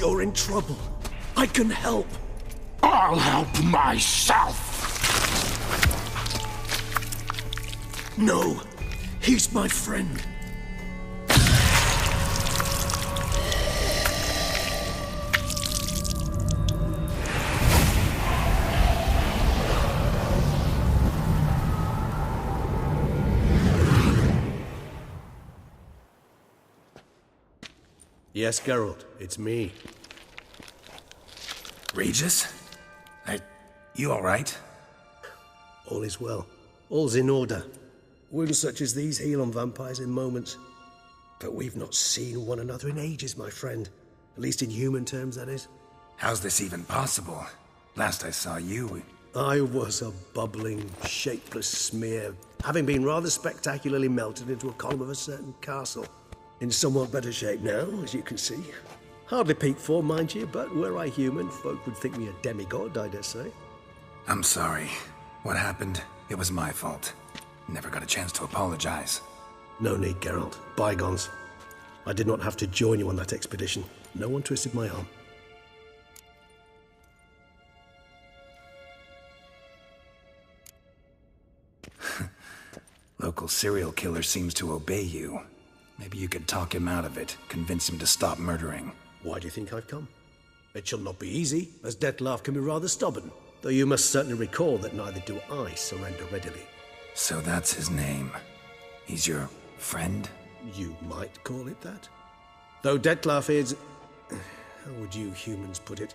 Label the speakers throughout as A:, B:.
A: you're in trouble. I can help.
B: I'll help myself!
A: No, he's my friend. Yes, Geralt, it's me.
C: Regis? You alright?
A: All is well. All's in order. Wounds such as these heal on vampires in moments. But we've not seen one another in ages, my friend. At least in human terms, that is.
C: How's this even possible? Last I saw you...
A: I was a bubbling, shapeless smear, having been rather spectacularly melted into a column of a certain castle. In somewhat better shape now, as you can see. Hardly peak form, mind you, but were I human, folk would think me a demigod, I dare say.
C: I'm sorry. What happened, it was my fault. Never got a chance to apologize.
A: No need, Geralt. Bygones. I did not have to join you on that expedition. No one twisted my arm.
C: Local serial killer seems to obey you. Maybe you could talk him out of it, convince him to stop murdering.
A: Why do you think I've come? It shall not be easy, as Dettlaff can be rather stubborn, though you must certainly recall that neither do I surrender readily.
C: So that's his name. He's your friend?
A: You might call it that. Though Dettlaff is... how would you humans put it?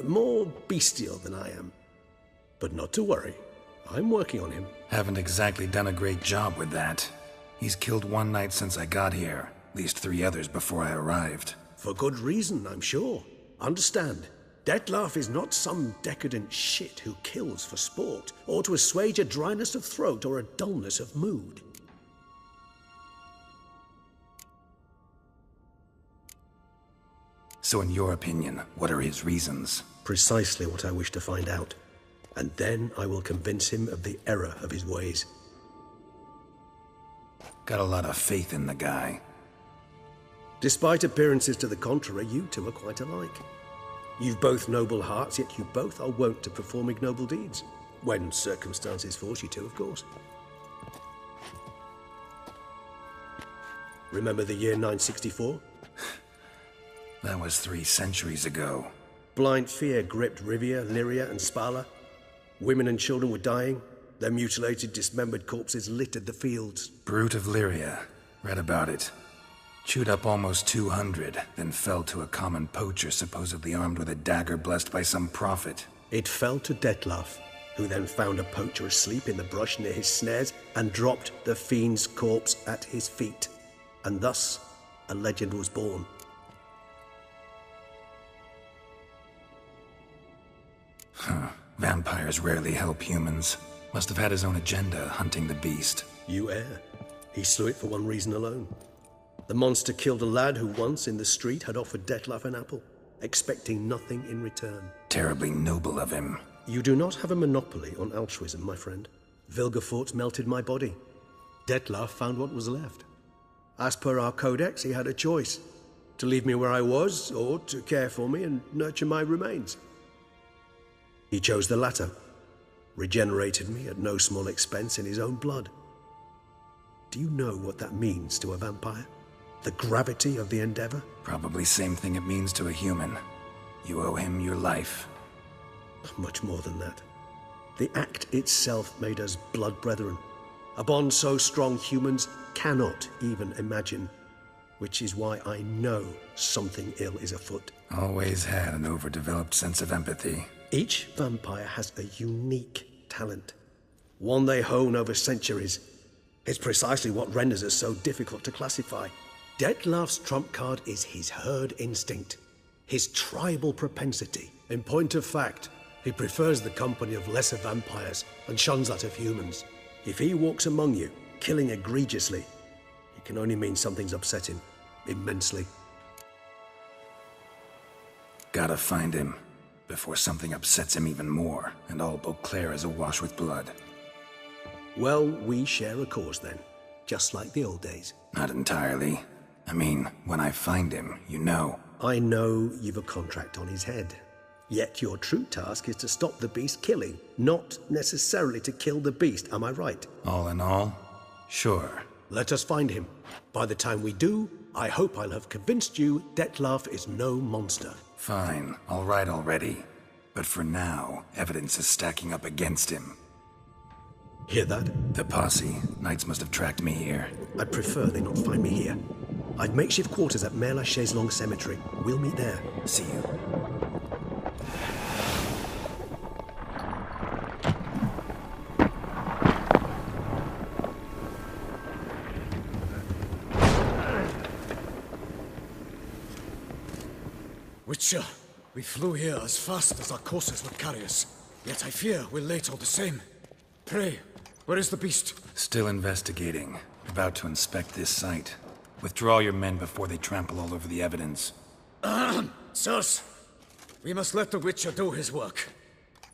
A: More bestial than I am. But not to worry. I'm working on him.
C: Haven't exactly done a great job with that. He's killed one knight since I got here, at least 3 others before I arrived.
A: For good reason, I'm sure. Understand, Dettlaff is not some decadent shit who kills for sport, or to assuage a dryness of throat or a dullness of mood.
C: So in your opinion, what are his reasons?
A: Precisely what I wish to find out. And then I will convince him of the error of his ways.
C: Got a lot of faith in the guy.
A: Despite appearances to the contrary, you two are quite alike. You've both noble hearts, yet you both are wont to perform ignoble deeds. When circumstances force you to, of course. Remember the year 964?
C: That was 3 centuries ago.
A: Blind fear gripped Rivia, Lyria, and Spala. Women and children were dying. Their mutilated, dismembered corpses littered the fields.
C: Brute of Lyria. Read about it. Chewed up almost 200, then fell to a common poacher supposedly armed with a dagger blessed by some prophet.
A: It fell to Dettlaff, who then found a poacher asleep in the brush near his snares and dropped the fiend's corpse at his feet. And thus, a legend was born.
C: Vampires rarely help humans. Must have had his own agenda, hunting the beast.
A: You err. He slew it for one reason alone. The monster killed a lad who once, in the street, had offered Dettlaff an apple, expecting nothing in return.
C: Terribly noble of him.
A: You do not have a monopoly on altruism, my friend. Vilgefortz melted my body. Dettlaff found what was left. As per our codex, he had a choice. To leave me where I was, or to care for me and nurture my remains. He chose the latter. Regenerated me at no small expense in his own blood. Do you know what that means to a vampire? The gravity of the endeavor?
C: Probably same thing it means to a human. You owe him your life.
A: Much more than that. The act itself made us blood brethren. A bond so strong humans cannot even imagine. Which is why I know something ill is afoot.
C: Always had an overdeveloped sense of empathy.
A: Each vampire has a unique talent. One they hone over centuries. It's precisely what renders us so difficult to classify. Dettlaff's trump card is his herd instinct. His tribal propensity. In point of fact, he prefers the company of lesser vampires and shuns that of humans. If he walks among you, killing egregiously, it can only mean something's upset him. Immensely.
C: Gotta find him. Before something upsets him even more, and all Beauclair is awash with blood.
A: Well, we share a cause then. Just like the old days.
C: Not entirely. I mean, when I find him, you know,
A: I know you've a contract on his head. Yet your true task is to stop the beast killing, not necessarily to kill the beast, am I right?
C: All in all, sure.
A: Let us find him. By the time we do, I hope I'll have convinced you Dettlaff is no monster.
C: Fine, all right already. But for now, evidence is stacking up against him.
A: Hear that?
C: The posse. Knights must have tracked me here.
A: I'd prefer they not find me here. I've makeshift quarters at Mère Lachaise Long Cemetery. We'll meet there.
C: See you.
D: Witcher, we flew here as fast as our courses would carry us. Yet I fear we're late all the same. Pray, where is the beast?
C: Still investigating. About to inspect this site. Withdraw your men before they trample all over the evidence.
D: Sirs, we must let the Witcher do his work.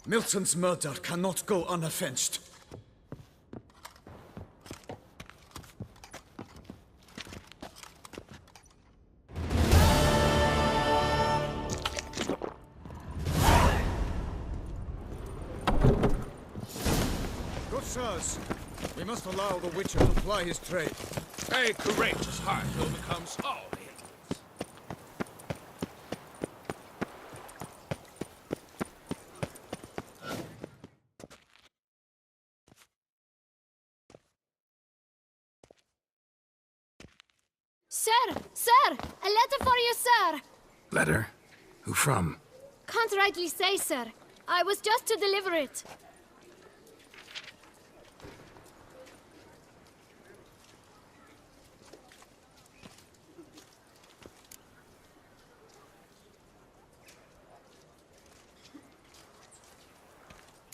D: Milton's murder cannot go unavenged. Good sirs, we must allow the Witcher to ply his trade.
B: A courageous heart overcomes all hindrance.
E: Sir! A letter for you, sir!
C: Letter? Who from?
E: Can't rightly say, sir. I was just to deliver it.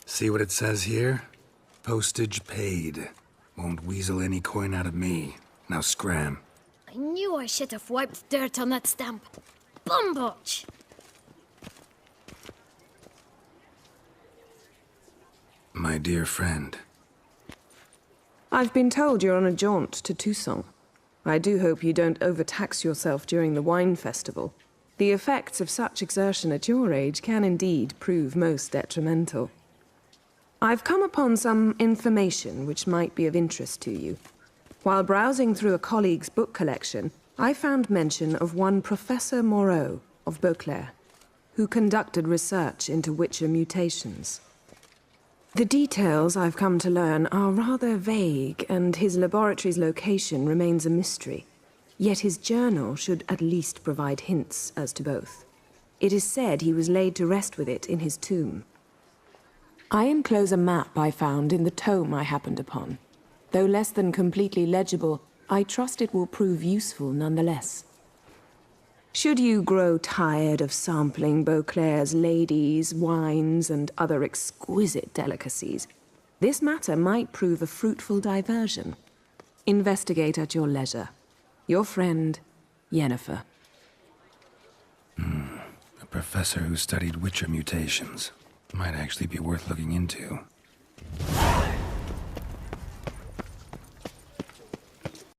C: See what it says here? Postage paid. Won't weasel any coin out of me. Now scram.
E: I knew I should have wiped dirt on that stamp. Bumbotch!
C: My dear friend.
F: I've been told you're on a jaunt to Toussaint. I do hope you don't overtax yourself during the wine festival. The effects of such exertion at your age can indeed prove most detrimental. I've come upon some information which might be of interest to you. While browsing through a colleague's book collection, I found mention of one Professor Moreau of Beauclair, who conducted research into Witcher mutations. The details I've come to learn are rather vague, and his laboratory's location remains a mystery. Yet his journal should at least provide hints as to both. It is said he was laid to rest with it in his tomb. I enclose a map I found in the tome I happened upon. Though less than completely legible, I trust it will prove useful nonetheless. Should you grow tired of sampling Beauclair's ladies, wines, and other exquisite delicacies, this matter might prove a fruitful diversion. Investigate at your leisure. Your friend, Yennefer.
C: A professor who studied Witcher mutations. Might actually be worth looking into.